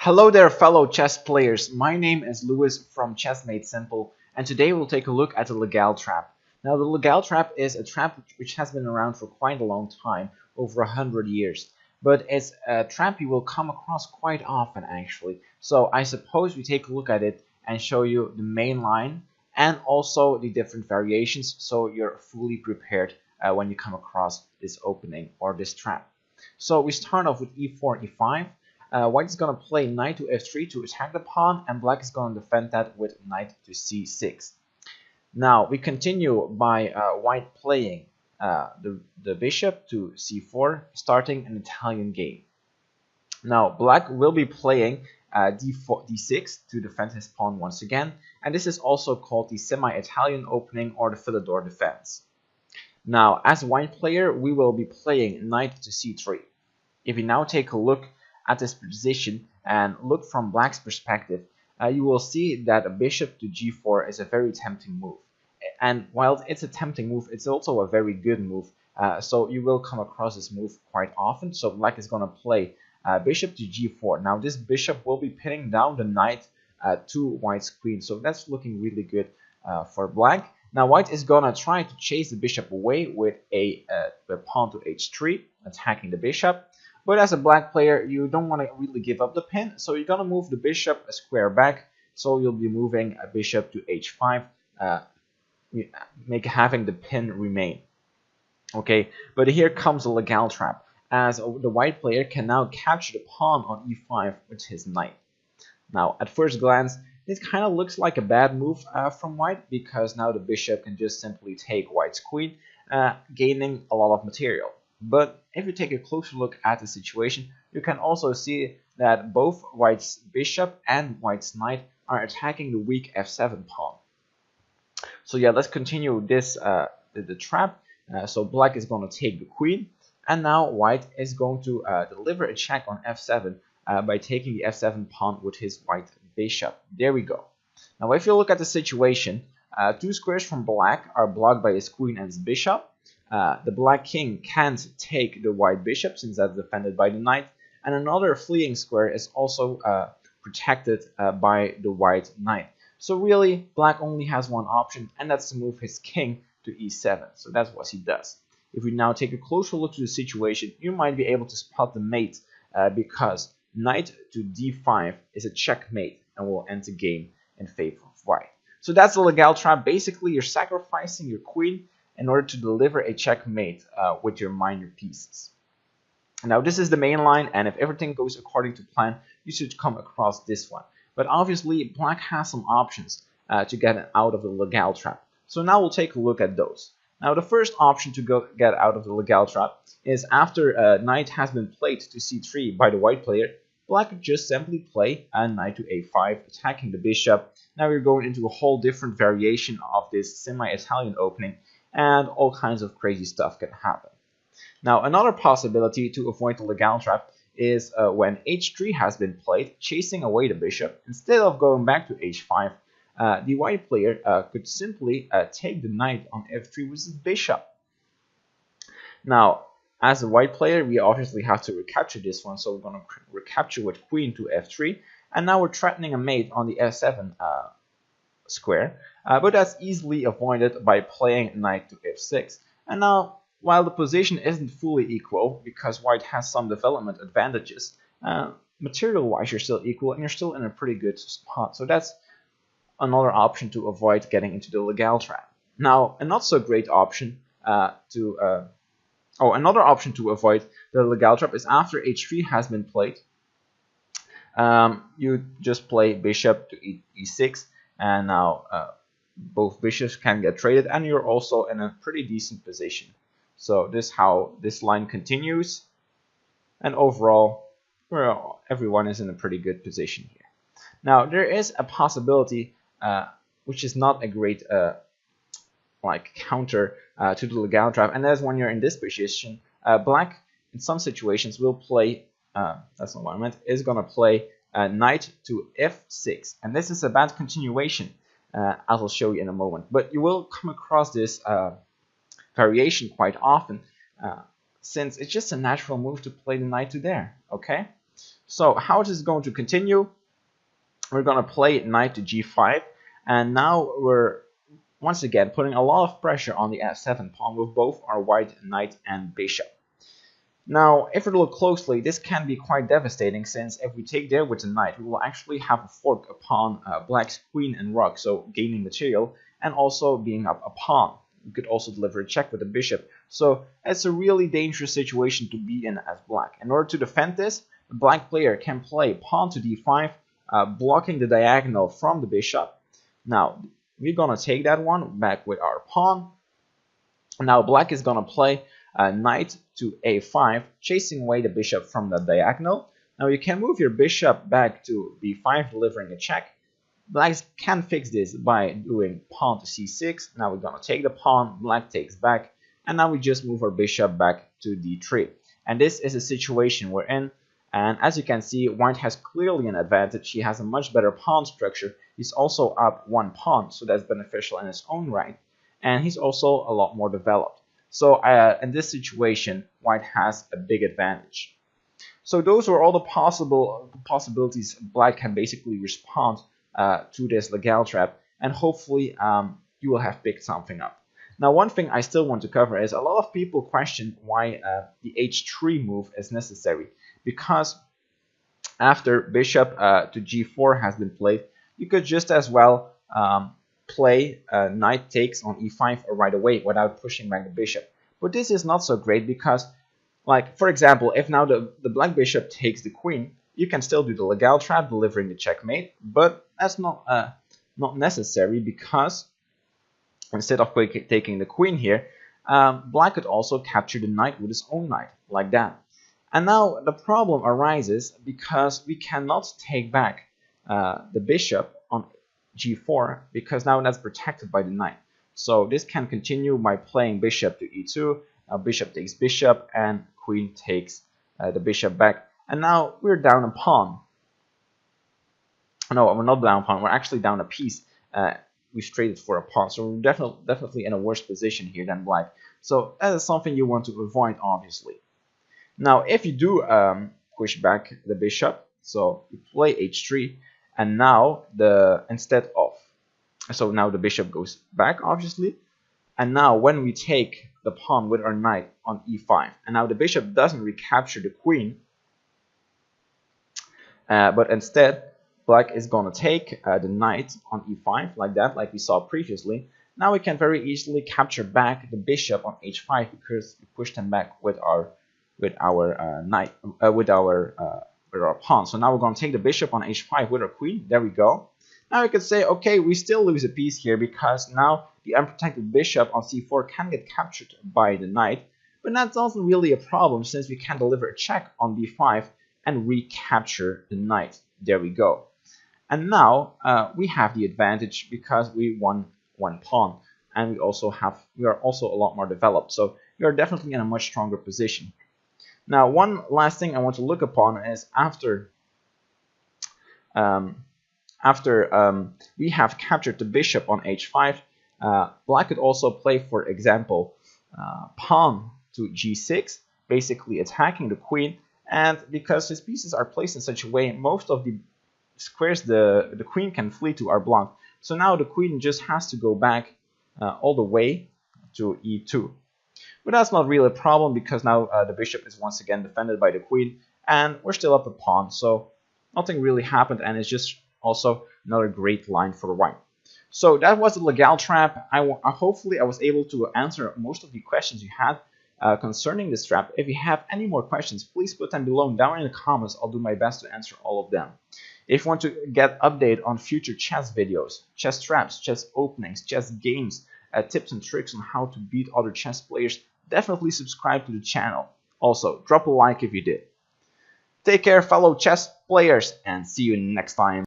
Hello there, fellow chess players. My name is Lewis from Chess Made Simple, and today we'll take a look at the Legal Trap. Now, the Legal Trap is a trap which has been around for quite a long time, over 100 years. But it's a trap you will come across quite often, actually. So I suppose we take a look at it and show you the main line and also the different variations, so you're fully prepared when you come across this opening or this trap. So we start off with e4, e5. White is going to play knight to f3 to attack the pawn, and black is going to defend that with knight to c6. Now we continue by white playing the bishop to c4, starting an Italian game. Now black will be playing d4, d6 to defend his pawn once again, and this is also called the semi-Italian opening or the Philidor defense. Now as white player, we will be playing knight to c3. If we now take a look at this position and look from black's perspective, you will see that a bishop to g4 is a very tempting move. And while it's a tempting move, it's also a very good move. So you will come across this move quite often. So black is going to play bishop to g4. Now this bishop will be pinning down the knight to white's queen. So that's looking really good for black. Now white is going to try to chase the bishop away with a pawn to h3, attacking the bishop. But as a black player, you don't want to really give up the pin, so you're going to move the bishop a square back. So you'll be moving a bishop to h5, having the pin remain. Okay, but here comes the Legal Trap, as the white player can now capture the pawn on e5 with his knight. Now, at first glance, this kind of looks like a bad move from white, because now the bishop can just simply take white's queen, gaining a lot of material. But if you take a closer look at the situation, you can also see that both white's bishop and white's knight are attacking the weak f7 pawn. So yeah, let's continue this the trap. So black is going to take the queen, and now white is going to deliver a check on f7 by taking the f7 pawn with his white bishop. There we go. Now if you look at the situation, two squares from black are blocked by his queen and his bishop. The black king can't take the white bishop since that's defended by the knight, and another fleeing square is also protected by the white knight. So really, black only has one option, and that's to move his king to e7. So that's what he does. If we now take a closer look to the situation, you might be able to spot the mate because knight to d5 is a checkmate and will end the game in favor of white. So that's the Legal Trap. Basically, you're sacrificing your queen in order to deliver a checkmate with your minor pieces. Now this is the main line, and if everything goes according to plan, you should come across this one. But obviously black has some options to get out of the Legal Trap. So now we'll take a look at those. Now the first option to get out of the Legal Trap is after knight has been played to c3 by the white player, black could just simply play a knight to a5, attacking the bishop. Now we're going into a whole different variation of this semi-Italian opening, and all kinds of crazy stuff can happen. Now another possibility to avoid the Legal Trap is when h3 has been played, chasing away the bishop. Instead of going back to h5, the white player could simply take the knight on f3 with his bishop. Now as a white player, we obviously have to recapture this one, so we're going to recapture with queen to f3, and now we're threatening a mate on the f7 square, but that's easily avoided by playing knight to f6. And now, while the position isn't fully equal, because white has some development advantages, material-wise you're still equal and you're still in a pretty good spot. So that's another option to avoid getting into the Legal Trap. Now, a not so great option another option to avoid the Legal Trap is after h3 has been played, you just play bishop to e6. And now both bishops can get traded, and you're also in a pretty decent position. So this is how this line continues, and overall, well, everyone is in a pretty good position here. Now there is a possibility, which is not a great counter to the Legal Trap, and that is when you're in this position, black in some situations will play. That's not what I meant. Is gonna play knight to f6, and this is a bad continuation, as I'll show you in a moment. But you will come across this variation quite often, since it's just a natural move to play the knight to there. Okay, So how is this going to continue? We're going to play knight to g5, and now we're once again putting a lot of pressure on the f7 pawn with both our white knight and bishop. Now, if we look closely, this can be quite devastating, since if we take there with the knight, we will actually have a fork upon black's queen and rook, so gaining material, and also being up a pawn. We could also deliver a check with the bishop, so it's a really dangerous situation to be in as black. In order to defend this, the black player can play pawn to d5, blocking the diagonal from the bishop. Now, we're gonna take that one back with our pawn. Now, black is gonna play knight to a5, chasing away the bishop from the diagonal. Now you can move your bishop back to b5, delivering a check. Black can fix this by doing pawn to c6. Now we're going to take the pawn, black takes back, and now we just move our bishop back to d3. And this is a situation we're in, and as you can see, white has clearly an advantage. He has a much better pawn structure. He's also up one pawn, so that's beneficial in his own right, and he's also a lot more developed. So in this situation, white has a big advantage. So those are all the possibilities black can basically respond to this Legal trap, and hopefully you will have picked something up. Now, one thing I still want to cover is a lot of people question why the h3 move is necessary, because after bishop to g4 has been played, you could just as well play knight takes on e5 right away without pushing back the bishop. But this is not so great because, like, for example, if now the black bishop takes the queen, you can still do the Legal trap, delivering the checkmate, but that's not necessary, because instead of taking the queen here, black could also capture the knight with his own knight, like that. And now the problem arises because we cannot take back the bishop on g4, because now that's protected by the knight. So this can continue by playing bishop to e2, bishop takes bishop, and queen takes the bishop back. And now we're down a pawn. No, we're not down a pawn, we're actually down a piece. We traded for a pawn, so we're definitely in a worse position here than black. So that is something you want to avoid, obviously. Now, if you do push back the bishop, so you play h3, and now now the bishop goes back, obviously, and now when we take the pawn with our knight on e5, and now the bishop doesn't recapture the queen, but instead black is going to take the knight on e5 like that, like we saw previously. Now we can very easily capture back the bishop on h5 because we pushed him back with our pawn. So now we're going to take the bishop on h5 with our queen. There we go. Now you could say, okay, we still lose a piece here because now the unprotected bishop on c4 can get captured by the knight, but that's also really a problem since we can deliver a check on b5 and recapture the knight. There we go. And now we have the advantage because we won one pawn, and we are also a lot more developed. So we are definitely in a much stronger position. Now, one last thing I want to look upon is after we have captured the bishop on h5, black could also play, for example, pawn to g6, basically attacking the queen. And because his pieces are placed in such a way, most of the squares the queen can flee to are blocked. So now the queen just has to go back all the way to e2. But that's not really a problem because now the bishop is once again defended by the queen, and we're still up a pawn, so nothing really happened, and it's just also another great line for white. So that was the Legal trap. Hopefully I was able to answer most of the questions you had concerning this trap. If you have any more questions, please put them below down in the comments. I'll do my best to answer all of them. If you want to get update on future chess videos, chess traps, chess openings, chess games, tips and tricks on how to beat other chess players, definitely subscribe to the channel. Also, drop a like if you did. Take care, fellow chess players, and see you next time.